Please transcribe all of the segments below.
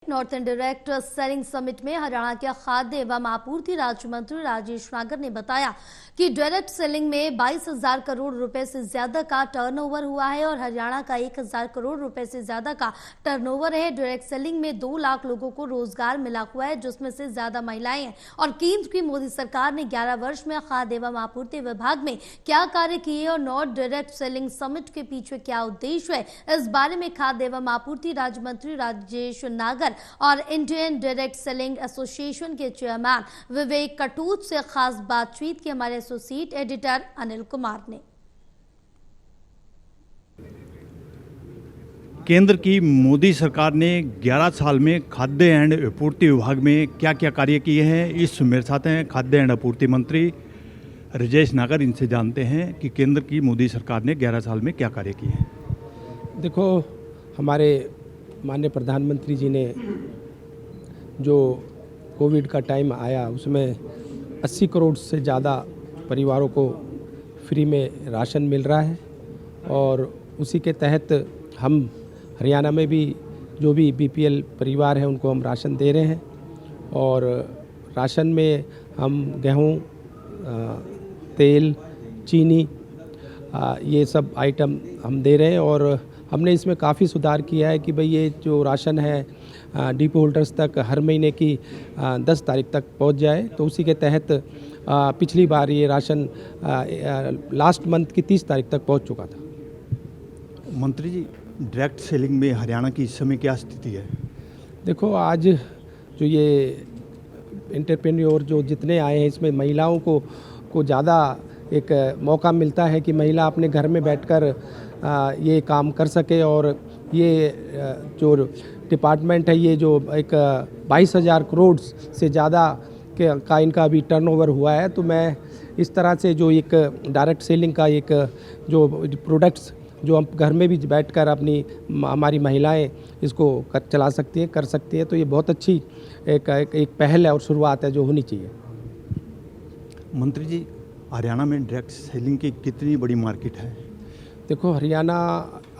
Northern direct selling summit में हरियाणा के खाद्य एवं आपूर्ति राज्य मंत्री राजेश नागर ने बताया कि डायरेक्ट सेलिंग में 22,000 करोड़ रुपए से ज्यादा का टर्नओवर हुआ है और हरियाणा का 1,000 करोड़ रुपए से ज्यादा का टर्नओवर है। डायरेक्ट सेलिंग में 2 लाख लोगों को रोजगार मिला हुआ है, जिसमें से ज्यादा महिलाएं हैं। और केंद्र की मोदी सरकार ने 11 वर्ष में खाद्य एवं आपूर्ति विभाग में क्या कार्य किए और नॉर्थ डायरेक्ट सेलिंग समिट के पीछे क्या उद्देश्य है, इस बारे में खाद्य एवं आपूर्ति राज्य मंत्री राजेश नागर और इंडियन डायरेक्ट सेलिंग एसोसिएशन के चेयरमैन विवेक कटोच से खास बातचीत की हमारे एसोसिएट एडिटर अनिल कुमार ने। केंद्र की मोदी सरकार ने 11 साल में खाद्य एंड आपूर्ति विभाग में क्या क्या कार्य किए हैं, इस मेरे साथ हैं खाद्य एंड आपूर्ति मंत्री राजेश नागर। इनसे जानते हैं कि केंद्र की मोदी सरकार ने 11 साल में क्या कार्य किए हैं। देखो, हमारे माननीय प्रधानमंत्री जी ने जो कोविड का टाइम आया उसमें 80 करोड़ से ज़्यादा परिवारों को फ्री में राशन मिल रहा है और उसी के तहत हम हरियाणा में भी जो भी बीपीएल परिवार हैं उनको हम राशन दे रहे हैं। और राशन में हम गेहूँ, तेल, चीनी, ये सब आइटम हम दे रहे हैं। और हमने इसमें काफ़ी सुधार किया है कि भाई ये जो राशन है डिपो होल्डर्स तक हर महीने की 10 तारीख तक पहुंच जाए। तो उसी के तहत पिछली बार ये राशन लास्ट मंथ की 30 तारीख तक पहुंच चुका था। मंत्री जी, डायरेक्ट सेलिंग में हरियाणा की इस समय क्या स्थिति है? देखो, आज जो ये एंटरप्रेन्योर जो जितने आए हैं इसमें महिलाओं को ज़्यादा एक मौका मिलता है कि महिला अपने घर में बैठकर ये काम कर सके। और ये जो डिपार्टमेंट है, ये जो एक 22,000 करोड़ से ज़्यादा का इनका अभी टर्नओवर हुआ है। तो मैं इस तरह से जो एक डायरेक्ट सेलिंग का एक जो प्रोडक्ट्स जो हम घर में भी बैठकर अपनी हमारी महिलाएं इसको चला सकती हैं, कर सकती हैं, तो ये बहुत अच्छी एक पहल है और शुरुआत है जो होनी चाहिए। मंत्री जी, हरियाणा में डायरेक्ट सेलिंग की कितनी बड़ी मार्केट है? देखो, हरियाणा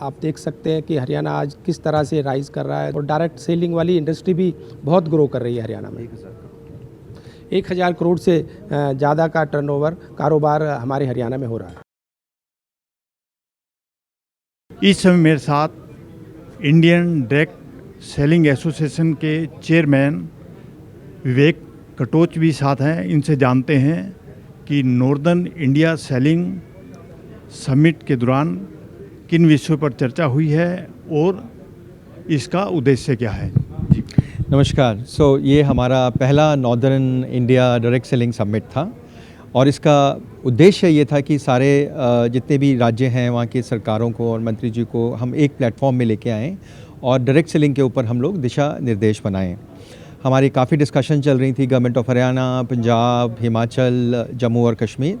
आप देख सकते हैं कि हरियाणा आज किस तरह से राइज कर रहा है और डायरेक्ट सेलिंग वाली इंडस्ट्री भी बहुत ग्रो कर रही है हरियाणा में। 1,000 करोड़ से ज़्यादा का टर्नओवर कारोबार हमारे हरियाणा में हो रहा है। इस समय मेरे साथ इंडियन डायरेक्ट सेलिंग एसोसिएशन के चेयरमैन विवेक कटोच भी साथ हैं। इनसे जानते हैं कि नॉर्दर्न इंडिया सेलिंग समिट के दौरान किन विषयों पर चर्चा हुई है और इसका उद्देश्य क्या है। जी नमस्कार। ये हमारा पहला northern India direct selling summit था और इसका उद्देश्य ये था कि सारे जितने भी राज्य हैं वहाँ की सरकारों को और मंत्री जी को हम एक प्लेटफॉर्म में लेके आएँ और डायरेक्ट सेलिंग के ऊपर हम लोग दिशा निर्देश बनाएं। हमारी काफ़ी डिस्कशन चल रही थी गवर्नमेंट ऑफ हरियाणा, पंजाब, हिमाचल, जम्मू और कश्मीर।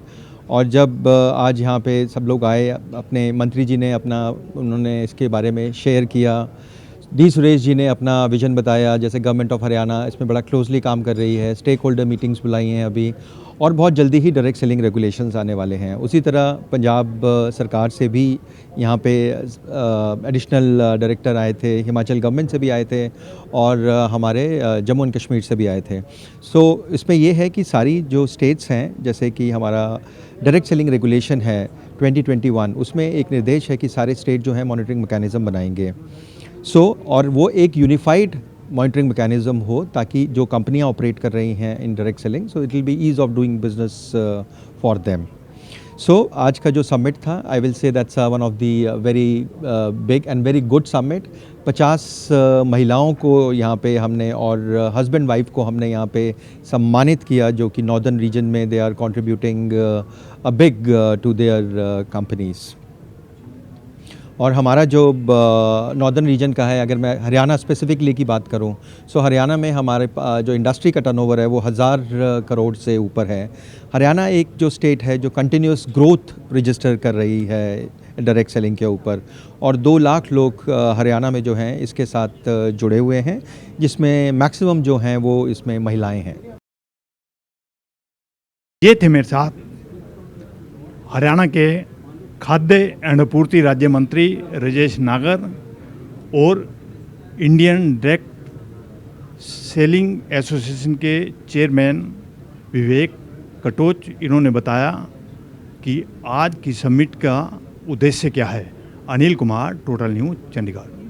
और जब आज यहाँ पे सब लोग आए, अपने मंत्री जी ने उन्होंने इसके बारे में शेयर किया। डी सुरेश जी ने अपना विजन बताया, जैसे गवर्नमेंट ऑफ हरियाणा इसमें बड़ा क्लोजली काम कर रही है, स्टेक होल्डर मीटिंग्स बुलाई हैं अभी और बहुत जल्दी ही डायरेक्ट सेलिंग रेगुलेशंस आने वाले हैं। उसी तरह पंजाब सरकार से भी यहाँ पे एडिशनल डायरेक्टर आए थे, हिमाचल गवर्नमेंट से भी आए थे और हमारे जम्मू एंड कश्मीर से भी आए थे। इसमें ये है कि सारी जो स्टेट्स हैं, जैसे कि हमारा डायरेक्ट सेलिंग रेगुलेशन है 2021, उसमें एक निर्देश है कि सारे स्टेट जो है मॉनिटरिंग मैकेनिज़्म बनाएंगे। और वो एक यूनिफाइड मॉनिटरिंग मैकेनिज़्म हो ताकि जो कंपनियां ऑपरेट कर रही हैं in direct selling, so it will be ease of doing business for them. आज का जो समिट था, I will say that's one of the very big and very good summit. 50 महिलाओं को यहाँ पे हमने और हस्बैंड वाइफ को हमने यहाँ पे सम्मानित किया, जो कि नॉर्दर्न रीजन में they are contributing a big to their companies. और हमारा जो नॉर्दर्न रीजन का है, अगर मैं हरियाणा स्पेसिफिकली की बात करूं, हरियाणा में हमारे जो इंडस्ट्री का टर्नओवर है वो 1000 करोड़ से ऊपर है। हरियाणा एक जो स्टेट है जो कंटिन्यूस ग्रोथ रजिस्टर कर रही है डायरेक्ट सेलिंग के ऊपर, और 2 लाख लोग हरियाणा में जो हैं इसके साथ जुड़े हुए हैं, जिसमें मैक्सिमम जो हैं वो इसमें महिलाएं हैं। ये थे मेरे साथ हरियाणा के खाद्य एंड आपूर्ति राज्य मंत्री राजेश नागर और इंडियन डायरेक्ट सेलिंग एसोसिएशन के चेयरमैन विवेक कटोच, इन्होंने बताया कि आज की समिट का उद्देश्य क्या है। Anil Kumar, total news, Chandigarh.